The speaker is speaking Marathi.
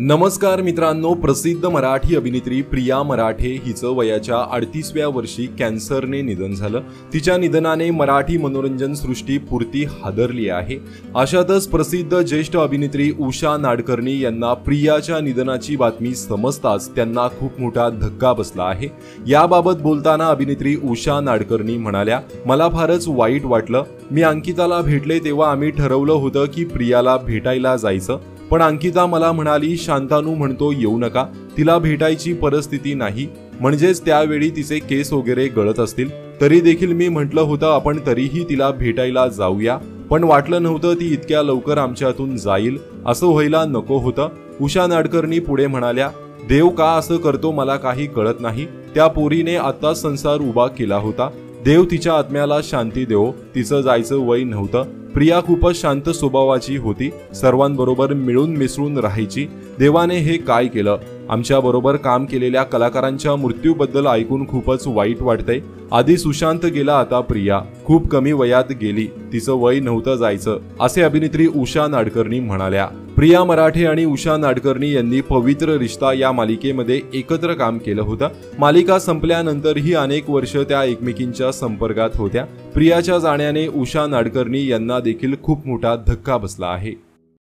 नमस्कार मित्रांनो, प्रसिद्ध मराठी अभिनेत्री प्रिया मराठे हिचं वयाच्या 38व्या वर्षी कॅन्सरने निधन झालं। तिच्या निधनाने मराठी मनोरंजन सृष्टी पुरती हादरली आहे। अशातच प्रसिद्ध ज्येष्ठ अभिनेत्री उषा नाडकर्णी यांना प्रियाच्या निधनाची बातमी समजताच त्यांना खूप मोठा धक्का बसला आहे। याबाबत बोलताना अभिनेत्री उषा नाडकर्णी म्हणाल्या, मला फारच वाईट वाटलं। मी अंकिताला भेटले तेव्हा आम्ही ठरवलं होतं की प्रियाला भेटायला जायचं, पण अंकिता मला म्हणाली, शांतानू म्हणतो येऊ नका, तिला भेटायची परिस्थिती नाही, म्हणजेच त्यावेळी तिचे केस वगैरे गळत असतील। तरी देखील मी म्हटलं होतं आपण तरीही तिला भेटायला जाऊया, पण वाटलं नव्हतं ती इतक्या लवकर आमच्यातून जाईल, असं व्हायला नको होतं। उषा नाडकर्णी पुढे म्हणाल्या, देव का असं करतो मला काही कळत नाही। त्या पोरीने आता संसार उभा केला होता, देव तिच्या आत्म्याला शांती देवो। तिचं जायचं वय नव्हतं। प्रिया खूपच शांत स्वभावाची होती, सर्वांबरोबर मिळून मिसळून राहायची। देवाने हे काय केलं? आमच्या बरोबर काम केलेल्या कलाकारांच्या मृत्यूबद्दल ऐकून खूपच वाईट वाटतंय। आधी सुशांत गेला, आता प्रिया खूप कमी वयात गेली, तिचं वय नव्हतं जायचं, असे अभिनेत्री उषा नाडकर्णी म्हणाल्या। प्रिया मराठे आणि उषा नाडकर्णी यांनी पवित्र रिश्ता या मालिकेमध्ये एकत्र काम केलं होतं। मालिका संपल्यानंतरही अनेक वर्ष त्या एकमेकींच्या संपर्कात होत्या। प्रियाच्या जाण्याने उषा नाडकर्णी यांना देखील खूप मोठा धक्का बसला आहे।